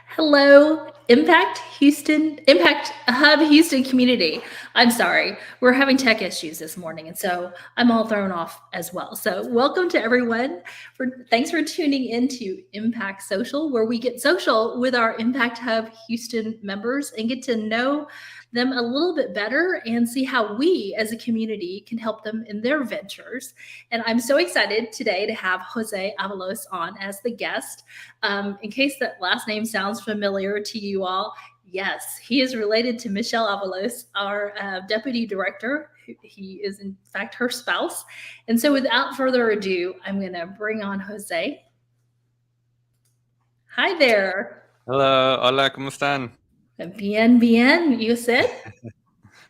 Hello, Impact Hub Houston community. I'm sorry, we're having tech issues this morning, and so I'm all thrown off as well. So, welcome to everyone. Thanks for tuning into Impact Social, where we get social with our Impact Hub Houston members and get to know them a little bit better and see how we as a community can help them in their ventures. And I'm so excited today to have Jose Avalos on as the guest. In case that last name sounds familiar to you all, yes, he is related to Michelle Avalos, our deputy director. He is, in fact, her spouse. And so, without further ado, I'm going to bring on Jose. Hi there. Hello, hola, ¿cómo están? Bien, bien, you said?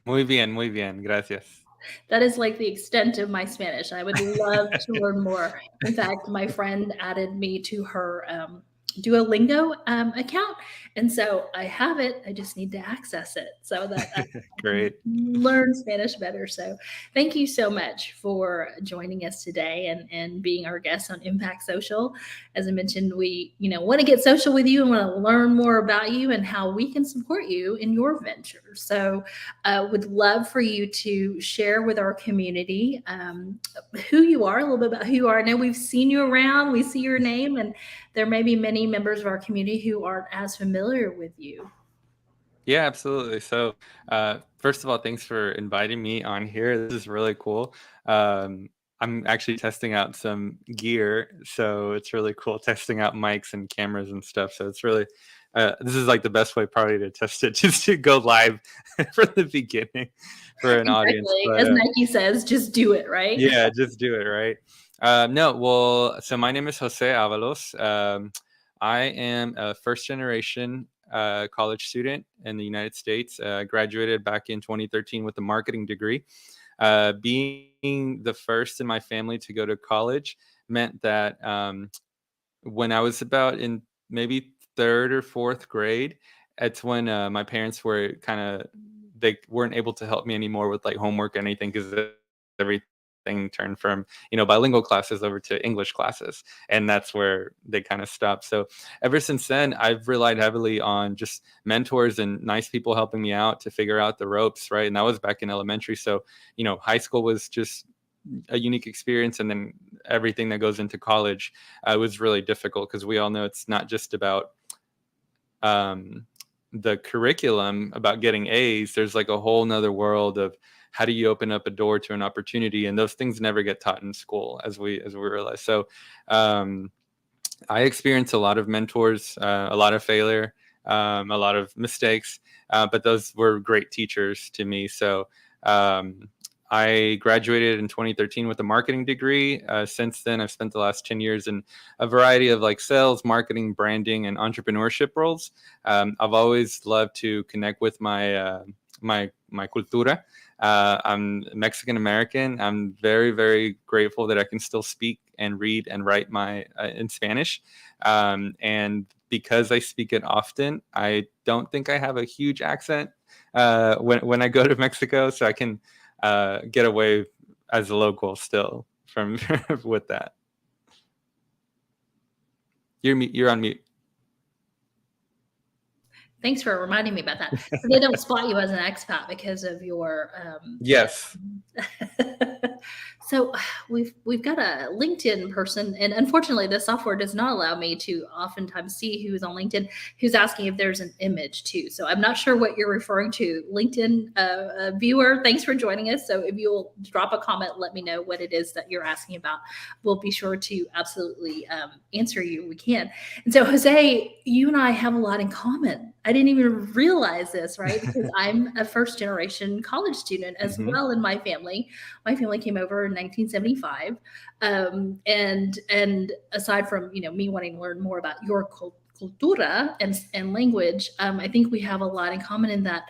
Muy bien, gracias. That is like the extent of my Spanish. I would love to learn more. In fact, my friend added me to her Duolingo account, and so I have it. I just need to access it so that I can Great. learn Spanish better. So, thank you so much for joining us today and being our guest on Impact Social. As I mentioned, we want to get social with you and want to learn more about you and how we can support you in your ventures. So, would love for you to share with our community who you are, a little bit about who you are. I know we've seen you around, we see your name, and there may be many members of our community who aren't as familiar with you. Yeah, absolutely. So, first of all, thanks for inviting me on here. This is really cool. I'm actually testing out some gear, so it's really cool testing out mics and cameras and stuff. So it's really, this is like the best way probably to test it, just to go live from the beginning for an audience. Exactly. But As Nike says, just do it, right? yeah, just do it, right? No, well, so my name is Jose Avalos. I am a first generation college student in the United States. Graduated back in 2013 with a marketing degree. Being the first in my family to go to college meant that when I was about in maybe third or fourth grade, it's when my parents were they weren't able to help me anymore with like homework or anything because everything turned from bilingual classes over to English classes, and that's where they kind of stopped. So ever since then, I've relied heavily on just mentors and nice people helping me out to figure out the ropes, right? And that was back in elementary. So high school was just a unique experience, and then everything that goes into college was really difficult because we all know it's not just about the curriculum, about getting A's. There's like a whole nother world of how do you open up a door to an opportunity, and those things never get taught in school, as we realize. So I experienced a lot of mentors, a lot of failure, a lot of mistakes, but those were great teachers to me. So I graduated in 2013 with a marketing degree. Since then, I've spent the last 10 years in a variety of like sales, marketing, branding, and entrepreneurship roles. I've always loved to connect with my cultura. I'm Mexican American. I'm very, very grateful that I can still speak and read and write my in Spanish. And because I speak it often, I don't think I have a huge accent when I go to Mexico, so I can get away as a local still from with that. You're on mute. Thanks for reminding me about that. So they don't spot you as an expat because of your Yes. So we've got a LinkedIn person, and unfortunately, the software does not allow me to oftentimes see who's on LinkedIn. Who's asking if there's an image too? So I'm not sure what you're referring to. LinkedIn viewer, thanks for joining us. So if you'll drop a comment, let me know what it is that you're asking about. We'll be sure to absolutely answer you. We can. And so Jose, you and I have a lot in common. I didn't even realize this, right? Because I'm a first generation college student as well in my family. My family came over in 1975. And aside from, me wanting to learn more about your cultura and language, I think we have a lot in common in that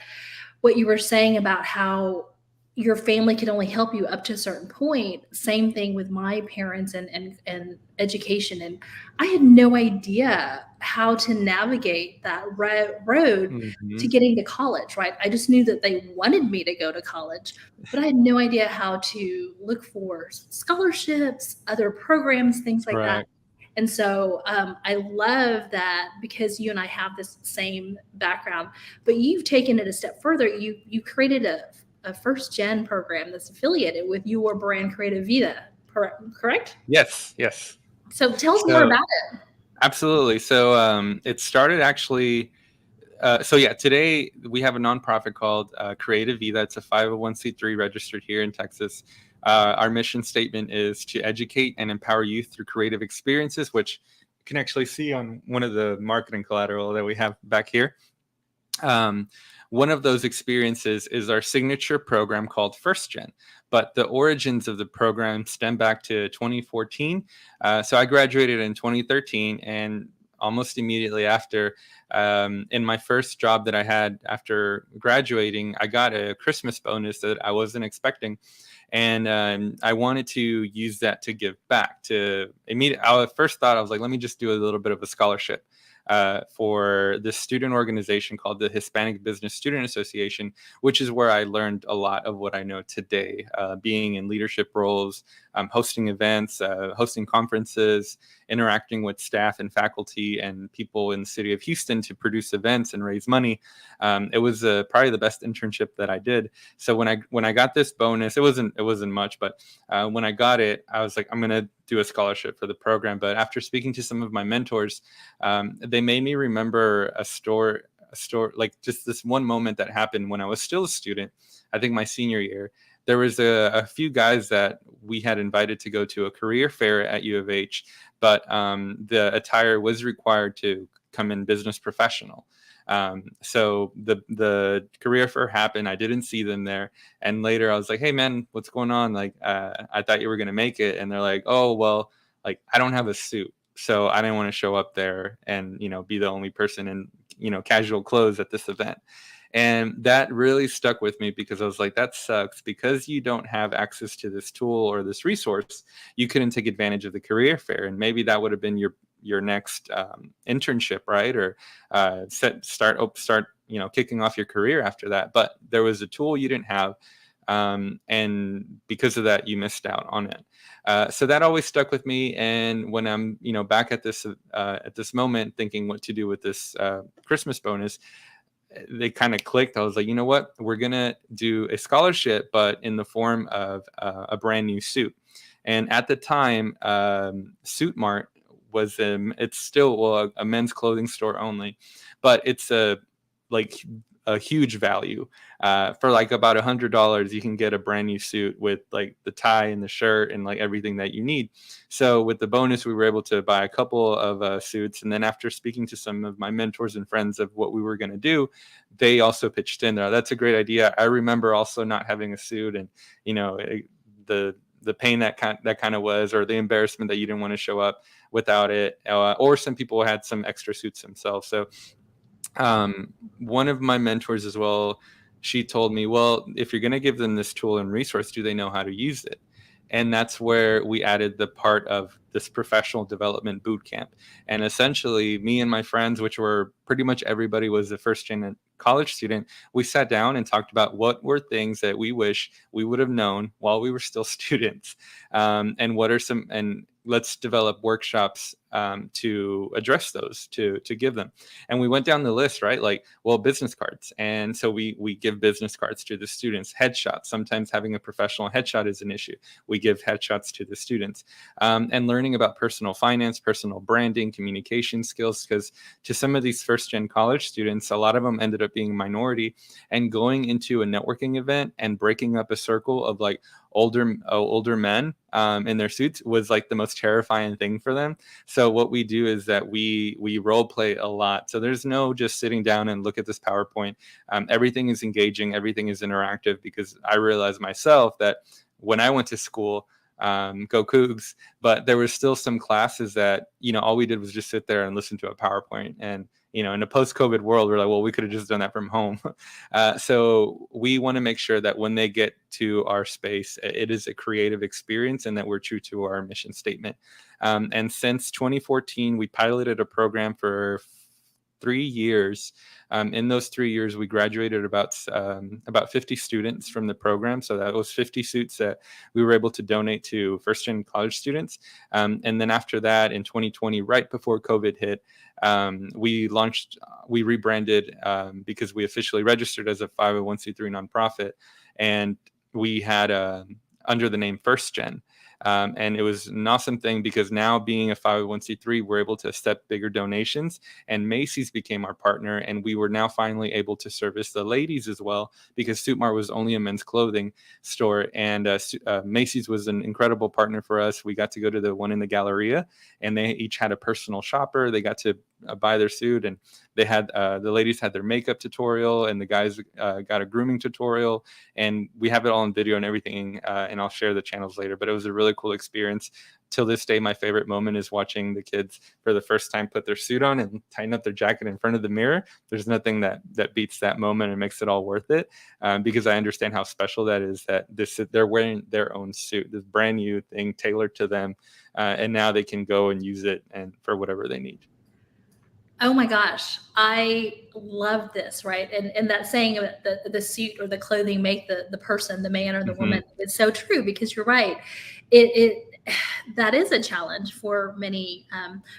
what you were saying about how your family could only help you up to a certain point. Same thing with my parents and education. And I had no idea how to navigate that road to getting to college, right? I just knew that they wanted me to go to college, but I had no idea how to look for scholarships, other programs, things like that. Right. And so I love that, because you and I have this same background, but you've taken it a step further. You created a first gen program that's affiliated with your brand, Creative Vida, correct? Yes. So tell us more So about absolutely. So it started actually. So yeah, today we have a nonprofit called Creative Vida. It's a 501c3 registered here in Texas. Our mission statement is to educate and empower youth through creative experiences, which you can actually see on one of the marketing collateral that we have back here. One of those experiences is our signature program called First Gen, but the origins of the program stem back to 2014. So I graduated in 2013, and almost immediately after, in my first job that I had after graduating, I got a Christmas bonus that I wasn't expecting. And I wanted to use that to give back to immediate. I first thought, I was like, let me just do a little bit of a scholarship for this student organization called the Hispanic Business Student Association, which is where I learned a lot of what I know today, being in leadership roles, hosting events, hosting conferences, interacting with staff and faculty and people in the city of Houston to produce events and raise money. It was probably the best internship that I did. So when I got this bonus, it wasn't much, but when I got it, I was like, I'm gonna do a scholarship for the program. But after speaking to some of my mentors, they made me remember a story, like just this one moment that happened when I was still a student. I think my senior year, there was a few guys that we had invited to go to a career fair at U of H, but the attire was required to come in business professional. So the career fair happened. I didn't see them there. And later I was like, hey man, what's going on? Like, I thought you were going to make it. And they're like, oh, well, like I don't have a suit. So I didn't want to show up there and, be the only person in, casual clothes at this event. And that really stuck with me, because I was like, that sucks, because you don't have access to this tool or this resource. You couldn't take advantage of the career fair. And maybe that would have been your next internship, right? Or start kicking off your career after that. But there was a tool you didn't have, and because of that, you missed out on it. So that always stuck with me. And when I'm back at this moment, thinking what to do with this Christmas bonus, they kind of clicked. I was like, you know what? We're gonna do a scholarship, but in the form of a brand new suit. And at the time, Suit Mart was it's still a men's clothing store only, but it's a huge value. For like about $100, you can get a brand new suit with like the tie and the shirt and like everything that you need. So with the bonus, we were able to buy a couple of suits. And then after speaking to some of my mentors and friends of what we were going to do, they also pitched in there. That's a great idea. I remember also not having a suit, and the pain that kind of was, or the embarrassment that you didn't want to show up without it, or some people had some extra suits themselves. So one of my mentors as well, she told me, well, if you're going to give them this tool and resource, do they know how to use it? And that's where we added the part of this professional development boot camp. And essentially, me and my friends, which were pretty much everybody was a first gen college student, we sat down and talked about what were things that we wish we would have known while we were still students, and what are some, and let's develop workshops to address those, to give them. And we went down the list, right? Like, well, business cards. And so we give business cards to the students. Headshots. Sometimes having a professional headshot is an issue. We give headshots to the students. And learning about personal finance, personal branding, communication skills, because to some of these first gen college students, a lot of them ended up being minority, and going into a networking event and breaking up a circle of like older men in their suits was like the most terrifying thing for them. So what we do is that we role play a lot. So there's no just sitting down and look at this PowerPoint. Everything is engaging, everything is interactive, because I realized myself that when I went to school, go Cougs, but there was still some classes that all we did was just sit there and listen to a PowerPoint. And in a post-COVID world, we're like, well, we could have just done that from home. So we want to make sure that when they get to our space, it is a creative experience, and that we're true to our mission statement. And since 2014, we piloted a program for 3 years. In those 3 years, we graduated about 50 students from the program. So that was 50 suits that we were able to donate to first-gen college students. And then after that, in 2020, right before COVID hit, we rebranded because we officially registered as a 501c3 nonprofit, and we had under the name First Gen. And it was an awesome thing because now, being a 501c3, we're able to accept bigger donations, and Macy's became our partner, and we were now finally able to service the ladies as well, because Suit Mart was only a men's clothing store, and Macy's was an incredible partner for us. We got to go to the one in the Galleria, and they each had a personal shopper. They got to buy their suit, and they had the ladies had their makeup tutorial, and the guys got a grooming tutorial, and we have it all on video and everything, and I'll share the channels later. But it was a really cool experience. Till this day, my favorite moment is watching the kids for the first time put their suit on and tighten up their jacket in front of the mirror. There's nothing that beats that moment and makes it all worth it, because I understand how special that is, that they're wearing their own suit, this brand new thing tailored to them, and now they can go and use it and for whatever they need. Oh my gosh, I love this, right? And that saying of the suit or the clothing make the person, the man or the woman, is so true, because you're right. It that is a challenge for many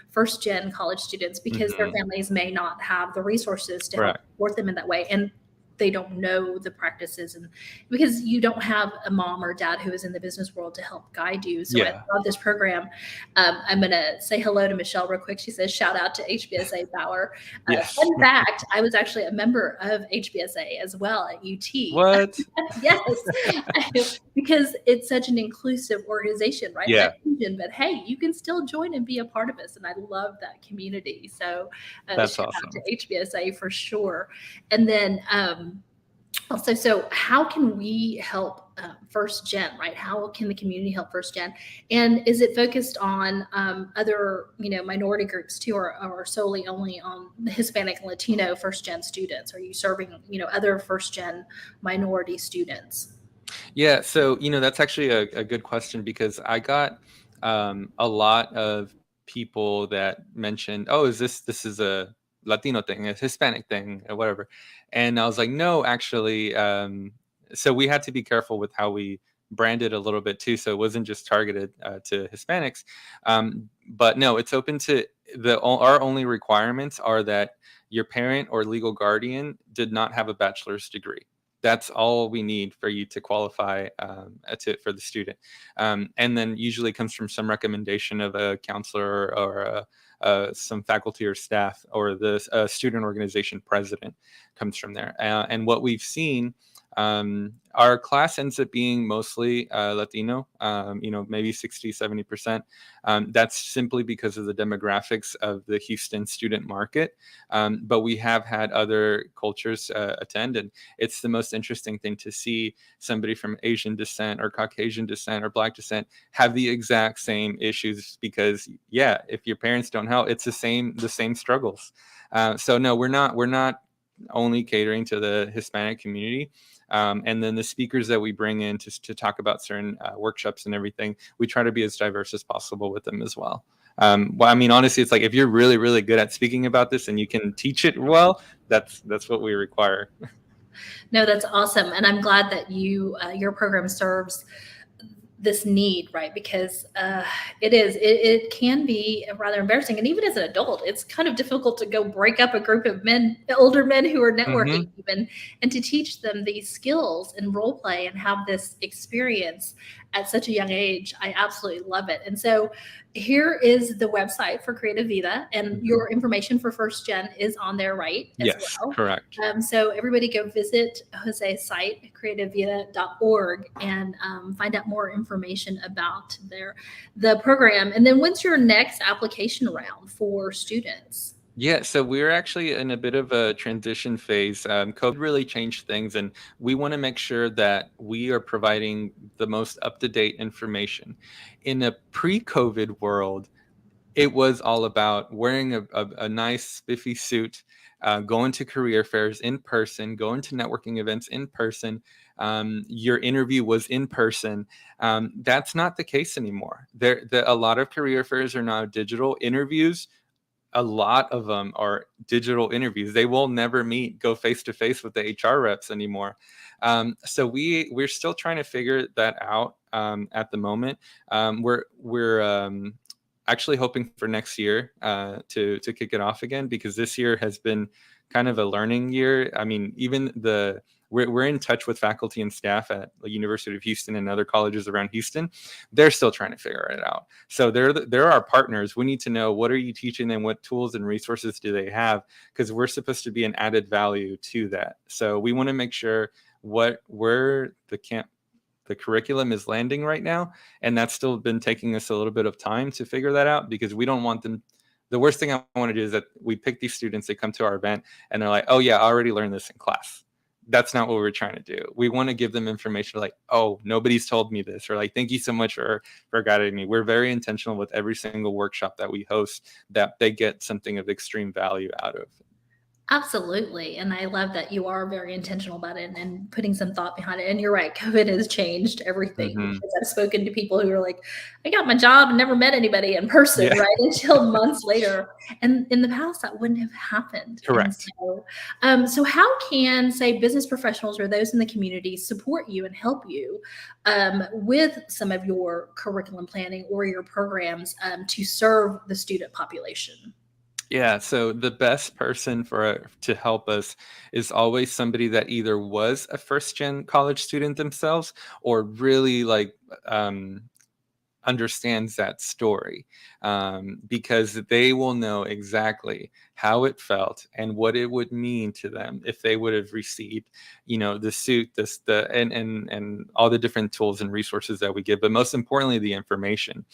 first gen college students, because their families may not have the resources to help support them in that way. And they don't know the practices, and because you don't have a mom or dad who is in the business world to help guide you. So I love this program. I'm going to say hello to Michelle real quick. She says, shout out to HBSA Bauer. Fun fact, I was actually a member of HBSA as well at UT. What? Yes. Because it's such an inclusive organization, right? Yeah. But hey, you can still join and be a part of us. And I love that community. So that's shout awesome. out to HBSA for sure. And then also, so how can we help first gen, right? How can the community help first gen? And is it focused on other, minority groups too, or solely only on the Hispanic and Latino first gen students? Are you serving, other first gen minority students? Yeah, so that's actually a good question, because I got a lot of people that mentioned, "Oh, this is a Latino thing, a Hispanic thing, or whatever," and I was like, "No, actually." So we had to be careful with how we branded a little bit too, so it wasn't just targeted to Hispanics. But no, it's open to our only requirements are that your parent or legal guardian did not have a bachelor's degree. That's all we need for you to qualify for the student. And then usually comes from some recommendation of a counselor or some faculty or staff, or the student organization president comes from there. And what we've seen, our class ends up being mostly Latino, maybe 60-70%. That's simply because of the demographics of the Houston student market. But we have had other cultures attend, and it's the most interesting thing to see somebody from Asian descent or Caucasian descent or Black descent have the exact same issues, because if your parents don't help, it's the same struggles. So no, we're not only catering to the Hispanic community. And then the speakers that we bring in to talk about certain workshops and everything, we try to be as diverse as possible with them as well. Well, I mean, honestly, it's like, if you're really, really good at speaking about this and you can teach it well, that's what we require. No, that's awesome. And I'm glad that your program serves this need, right? Because it can be rather embarrassing. And even as an adult, it's kind of difficult to go break up a group of older men who are networking even, and to teach them these skills and role play and have this experience at such a young age. I absolutely love it. And so here is the website for Creative Vida, and your information for First Gen is on there, right? Yes, well. Correct. So everybody go visit Jose's site, creativevida.org, and find out more information about the program. And then when's your next application round for students? Yeah, so we're actually in a bit of a transition phase. COVID really changed things, and we want to make sure that we are providing the most up-to-date information. In a pre-COVID world, it was all about wearing a nice spiffy suit, going to career fairs in person, going to networking events in person. Your interview was in person. That's not the case anymore. A lot of career fairs are now digital. Interviews a lot of them are digital interviews. They will never go face to face with the HR reps anymore. So we're still trying to figure that out at the moment. We're actually hoping for next year to kick it off again, because this year has been kind of a learning year. I mean, even we're in touch with faculty and staff at the University of Houston and other colleges around Houston. They're still trying to figure it out. So they're our partners. We need to know, what are you teaching them? What tools and resources do they have? Because we're supposed to be an added value to that. So we want to make sure where the curriculum is landing right now. And that's still been taking us a little bit of time to figure that out, because we don't want them. The worst thing I want to do is that we pick these students, they come to our event and they're like, oh yeah, I already learned this in class. That's not what we're trying to do. We want to give them information like, oh, nobody's told me this, or like, thank you so much for guiding me. We're very intentional with every single workshop that we host, that they get something of extreme value out of. Absolutely. And I love that you are very intentional about it and putting some thought behind it. And you're right, COVID has changed everything, because I've spoken to people who are like, I got my job and never met anybody in person, Yeah. right? Until months later. And in the past, that wouldn't have happened. Correct. So how can, say, business professionals or those in the community support you and help you with some of your curriculum planning or your programs to serve the student population? Yeah, so the best person to help us is always somebody that either was a first gen college student themselves, or really like understands that story, because they will know exactly how it felt and what it would mean to them if they would have received, the suit, and all the different tools and resources that we give, but most importantly, the information.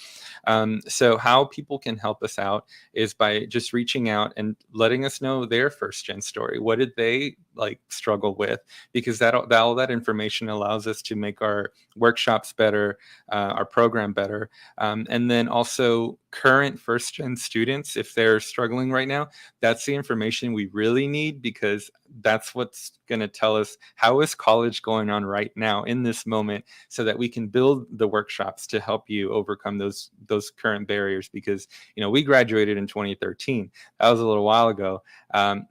So how people can help us out is by just reaching out and letting us know their first gen story. What did they struggle with? Because all that information allows us to make our workshops better, our program better. And then also current first gen students, if they're struggling right now, that's the information we really need, because that's what's going to tell us how is college going on right now in this moment, so that we can build the workshops to help you overcome those current barriers. Because we graduated in 2013. That was a little while ago. I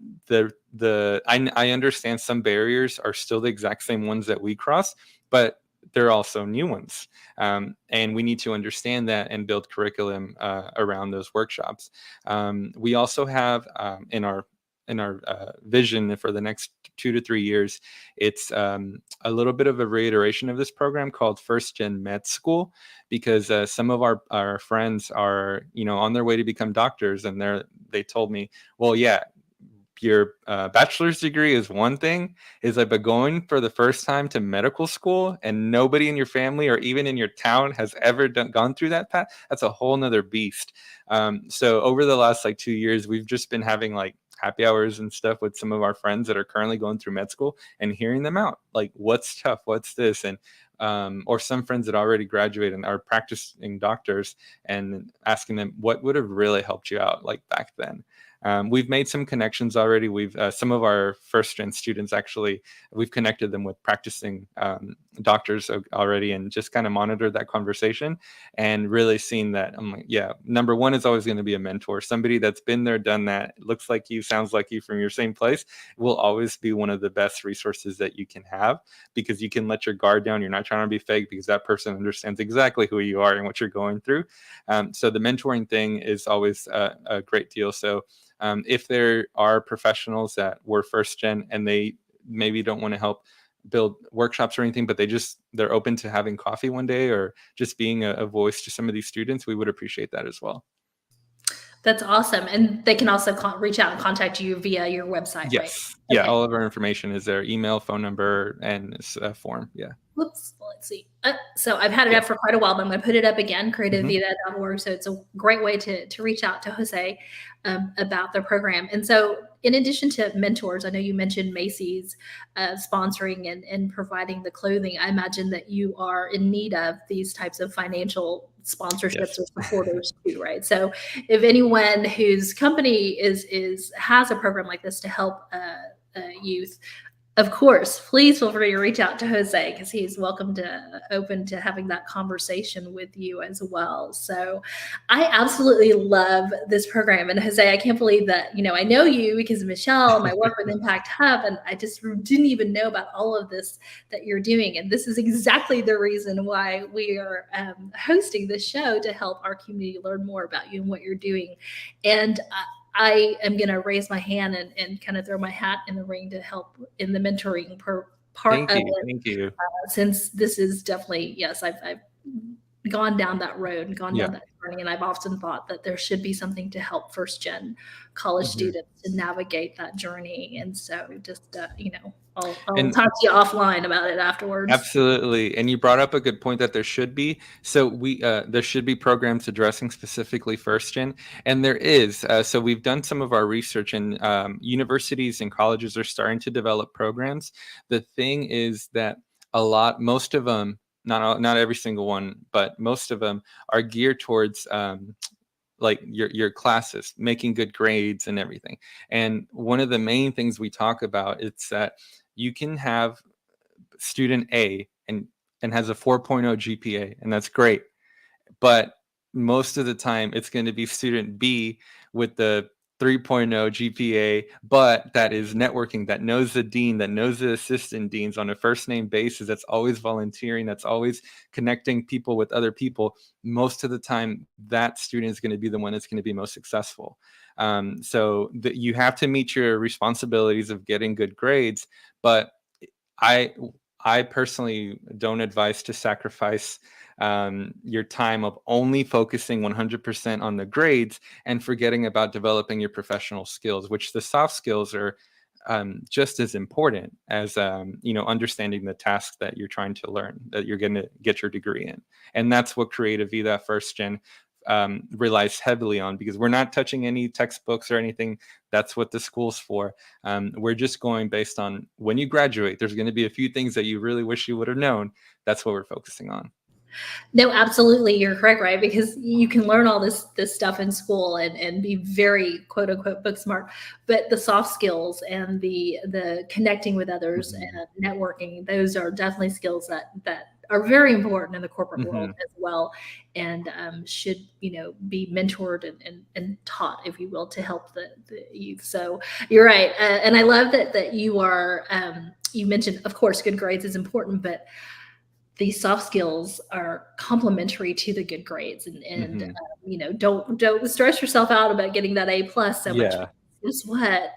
understand some barriers are still the exact same ones that we cross, but there are also new ones. And we need to understand that and build curriculum around those workshops. We also have in our vision for the next 2 to 3 years, it's a little bit of a reiteration of this program called First Gen Med School, because some of our friends are on their way to become doctors, and they told me, well, yeah, your bachelor's degree is one thing, but going for the first time to medical school and nobody in your family or even in your town has ever gone through that path, that's a whole nother beast. So over the last 2 years, we've just been having happy hours and stuff with some of our friends that are currently going through med school and hearing them out, what's tough, what's this, and or some friends that already graduated and are practicing doctors, and asking them what would have really helped you out back then. We've made some connections already. We've some of our first gen students, actually, we've connected them with practicing doctors already, and just kind of monitored that conversation and really seen that. I'm like, yeah, number one is always going to be a mentor, somebody that's been there, done that, looks like you, sounds like you, from your same place, will always be one of the best resources that you can have, because you can let your guard down. You're not trying to be fake, because that person understands exactly who you are and what you're going through. So the mentoring thing is always a great deal. So if there are professionals that were first gen and they maybe don't want to help build workshops or anything, but they're open to having coffee one day or just being a voice to some of these students, we would appreciate that as well. That's awesome. And they can also reach out and contact you via your website, right? Yes. Yeah. All of our information is there: email, phone number, and a form. Yeah. Whoops. Let's see. So I've had it up for quite a while, but I'm going to put it up again, creativevida.org. So it's a great way to reach out to Jose about the program. And so in addition to mentors, I know you mentioned Macy's sponsoring and providing the clothing. I imagine that you are in need of these types of financial sponsorships or supporters too, right? So if anyone whose company has a program like this to help youth Of course, please feel free to reach out to Jose because he's open to having that conversation with you as well. So I absolutely love this program. And Jose, I can't believe that, I know you because of Michelle and my work with Impact Hub, and I just didn't even know about all of this that you're doing. And this is exactly the reason why we are hosting this show, to help our community learn more about you and what you're doing. And I am going to raise my hand and kind of throw my hat in the ring to help in the mentoring part Thank of you. it. Thank you. Since this is definitely, yes, I've gone down that road and gone down that journey. And I've often thought that there should be something to help first gen college students to navigate that journey. And so just, I'll talk to you offline about it afterwards. Absolutely. And you brought up a good point that there should be. So there should be programs addressing specifically first gen, and there is. So we've done some of our research, and universities and colleges are starting to develop programs. The thing is that most of them, not every single one, but most of them are geared towards like your classes, making good grades and everything. And one of the main things we talk about is that you can have student A and has a 4.0 GPA, and that's great. But most of the time, it's going to be student B with the 3.0 GPA, but that is networking, that knows the dean, that knows the assistant deans on a first name basis, that's always volunteering, that's always connecting people with other people. Most of the time, that student is going to be the one that's going to be most successful. So you have to meet your responsibilities of getting good grades, but I personally don't advise to sacrifice your time of only focusing 100% on the grades and forgetting about developing your professional skills, which the soft skills are just as important as understanding the task that you're trying to learn, that you're going to get your degree in. And that's what Creative Vida First Gen relies heavily on, because we're not touching any textbooks or anything. That's what the school's for. We're just going based on when you graduate, there's going to be a few things that you really wish you would have known. That's what we're focusing on. No, absolutely. You're correct, right? Because you can learn all this stuff in school and be very quote unquote book smart, but the soft skills and the connecting with others and networking, those are definitely skills that are very important in the corporate world as well, and should be mentored and taught, if you will, to help the youth. So you're right, and I love that you are. You mentioned, of course, good grades is important, but these soft skills are complementary to the good grades, and don't stress yourself out about getting that A+ so much. Guess what?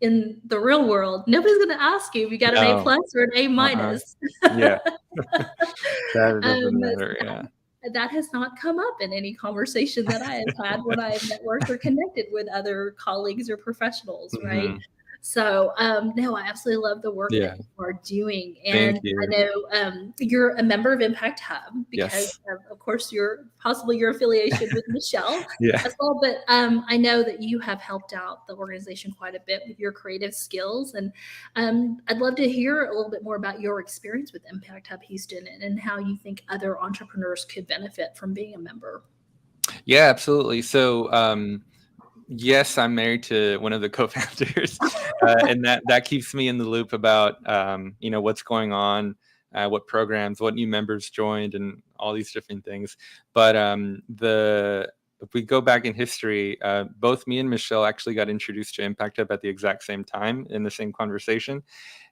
In the real world, nobody's going to ask you if you got an A+ or an A-. Yeah. That doesn't matter. Yeah. That has not come up in any conversation that I have had when I have networked or connected with other colleagues or professionals, right? So, no, I absolutely love the work that you are doing. And I know you're a member of Impact Hub because, of course, possibly your affiliation with Michelle as well. But I know that you have helped out the organization quite a bit with your creative skills. And I'd love to hear a little bit more about your experience with Impact Hub Houston and how you think other entrepreneurs could benefit from being a member. Yeah, absolutely. So, yes, I'm married to one of the co-founders, and that keeps me in the loop about what's going on, what programs, what new members joined, and all these different things. But if we go back in history, both me and Michelle actually got introduced to Impact Hub at the exact same time in the same conversation.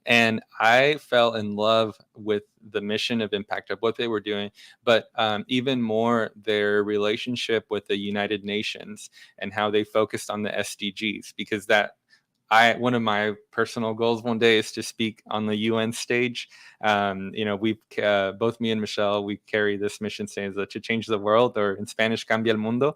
And I fell in love with the mission of Impact Hub, what they were doing, but even more their relationship with the United Nations and how they focused on the SDGs, because one of my personal goals one day is to speak on the UN stage. We both me and Michelle, we carry this mission statement to change the world, or in Spanish, cambia el mundo.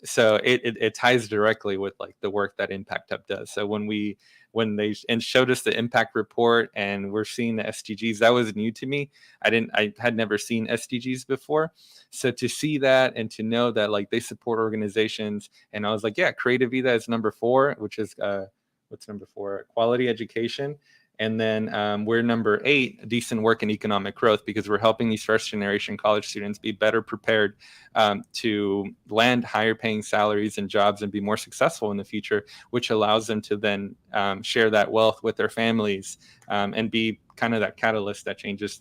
So it ties directly with like the work that Impact Hub does. So when they showed us the impact report and we're seeing the SDGs, that was new to me. I had never seen SDGs before. So to see that and to know that like they support organizations, and I was like, yeah, Creative Vida is number 4, which is what's number 4? Quality education. And then we're number 8, decent work and economic growth, because we're helping these first generation college students be better prepared to land higher paying salaries and jobs and be more successful in the future, which allows them to then share that wealth with their families and be kind of that catalyst that changes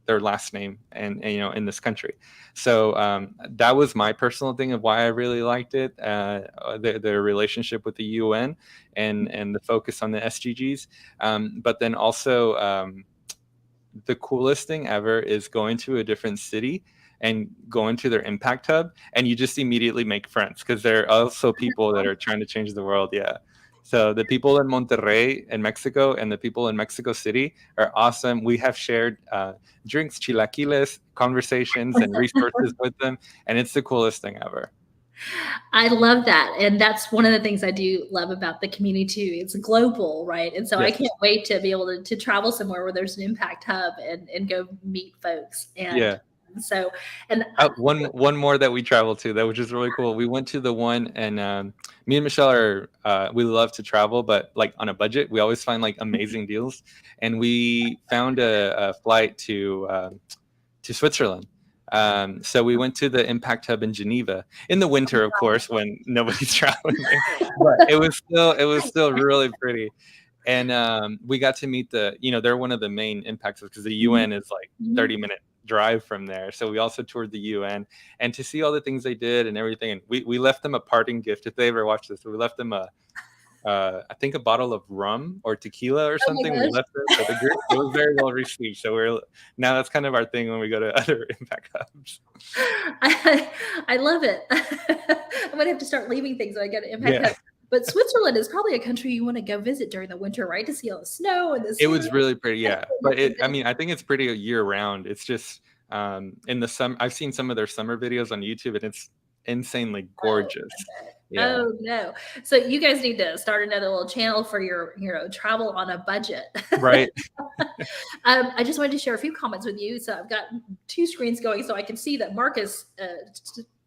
their last name and in this country. So that was my personal thing of why I really liked it, their relationship with the UN and the focus on the SDGs. But then also the coolest thing ever is going to a different city and going to their impact hub, and you just immediately make friends because there are also people that are trying to change the world. Yeah. So the people in Monterrey in Mexico and the people in Mexico City are awesome. We have shared drinks, chilaquiles, conversations, and resources with them, and it's the coolest thing ever. I love that. And that's one of the things I do love about the community too. It's global, right? And so I Yes. can't wait to be able to travel somewhere where there's an impact hub and go meet folks. And Yeah. so, and One more that we traveled to that, which is really cool. We went to the one, and me and Michelle are we love to travel, but like on a budget. We always find like amazing deals, and we found a flight to Switzerland. So we went to the Impact Hub in Geneva in the winter, of course, when nobody's traveling there. But it was still really pretty. And we got to meet they're one of the main impacts because the UN is like 30-minute drive from there. So we also toured the UN and to see all the things they did and everything. And we left them a parting gift if they ever watch this. We left them I think a bottle of rum or tequila or something. We left it for the group. It was very well received. So now that's kind of our thing when we go to other impact hubs. I love it. I'm gonna have to start leaving things when I go to impact hub. But Switzerland is probably a country you want to go visit during the winter, right? To see all the snow and the It was really pretty, yeah. But I think it's pretty year round. It's just in the summer. I've seen some of their summer videos on YouTube, and it's insanely gorgeous. Yeah. Oh no! So you guys need to start another little channel for your travel on a budget. Right. I just wanted to share a few comments with you. So I've got 2 screens going, so I can see that Marcus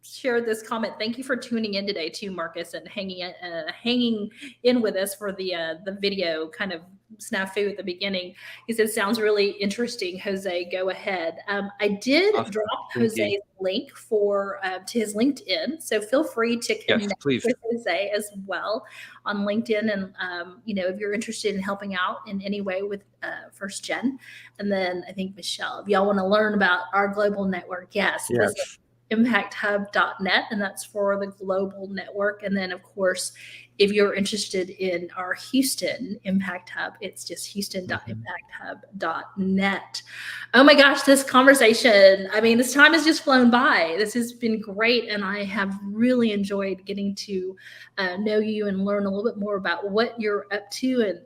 shared this comment. Thank you for tuning in today too, Marcus, and hanging in with us for the video kind of snafu at the beginning. He said, sounds really interesting. Jose, go ahead. I did drop Jose's link to his LinkedIn. So feel free to connect with Jose as well on LinkedIn. And, if you're interested in helping out in any way with First Gen. And then I think, Michelle, if y'all want to learn about our global network, yes. impacthub.net, and that's for the global network. And then, of course, if you're interested in our Houston Impact Hub, it's just houston.impacthub.net. Oh my gosh, this conversation, this time has just flown by. This has been great, and I have really enjoyed getting to know you and learn a little bit more about what you're up to. And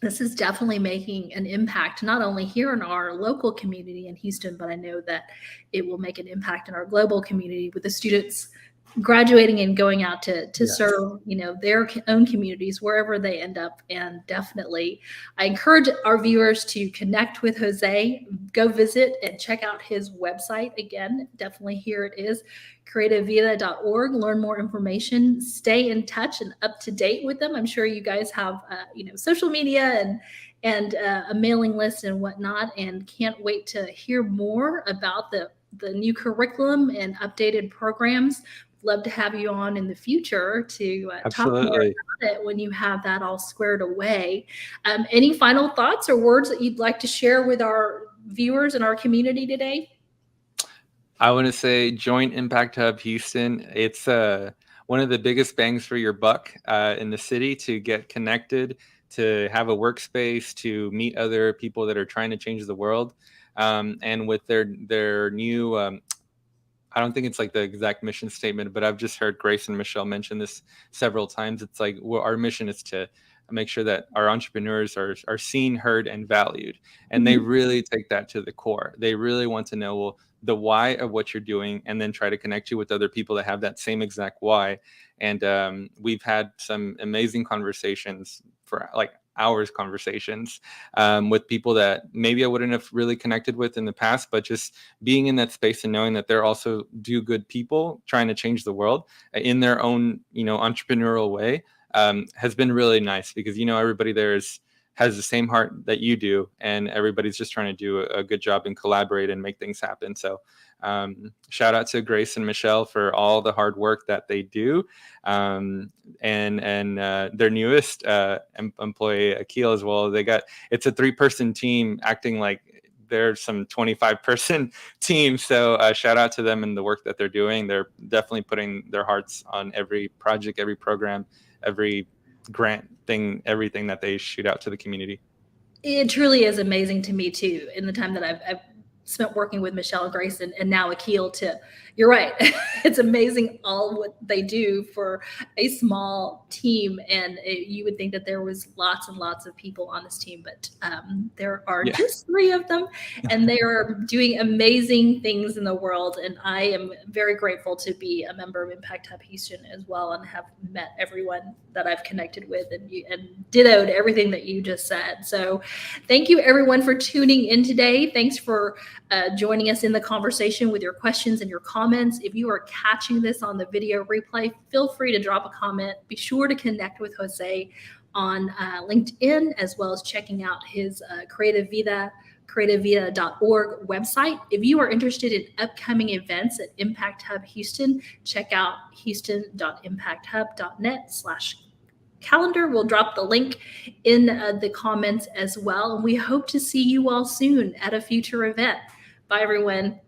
this is definitely making an impact, not only here in our local community in Houston, but I know that it will make an impact in our global community with the students graduating and going out to serve, their own communities wherever they end up. And definitely, I encourage our viewers to connect with Jose, go visit and check out his website. Again, definitely here it is, creativevida.org. Learn more information, stay in touch and up to date with them. I'm sure you guys have, social media and a mailing list and whatnot, and can't wait to hear more about the new curriculum and updated programs. Love to have you on in the future to talk more about it when you have that all squared away. Any final thoughts or words that you'd like to share with our viewers and our community today? I want to say join Impact Hub Houston. It's one of the biggest bangs for your buck in the city to get connected, to have a workspace, to meet other people that are trying to change the world. And with their new I don't think it's like the exact mission statement, but I've just heard Grace and Michelle mention this several times. It's like, our mission is to make sure that our entrepreneurs are seen, heard, and valued. And they really take that to the core. They really want to know the why of what you're doing, and then try to connect you with other people that have that same exact why. And we've had some amazing conversations for like hours conversations with people that maybe I wouldn't have really connected with in the past, but just being in that space and knowing that they're also good people trying to change the world in their own, entrepreneurial way has been really nice, because, everybody there is has the same heart that you do, and everybody's just trying to do a good job and collaborate and make things happen. So shout out to Grace and Michelle for all the hard work that they do, and their newest employee Akil as well. It's a 3-person team acting like there's some 25-person team. So shout out to them and the work that they're doing. They're definitely putting their hearts on every project, every program, every grant thing, everything that they shoot out to the community. It truly is amazing to me too, in the time that I've spent working with Michelle, Grace, and now Akil. You're right. It's amazing all what they do for a small team, and you would think that there was lots and lots of people on this team, but there are just 3 of them, and they are doing amazing things in the world. And I am very grateful to be a member of Impact Hub Houston as well, and have met everyone that I've connected with, and dittoed everything that you just said. So thank you everyone for tuning in today. Thanks for joining us in the conversation with your questions and your comments. If you are catching this on the video replay, feel free to drop a comment. Be sure to connect with Jose on LinkedIn, as well as checking out his Creative Vida, creativevida.org website. If you are interested in upcoming events at Impact Hub Houston, check out houston.impacthub.net/calendar. We'll drop the link in the comments as well. And we hope to see you all soon at a future event. Bye, everyone.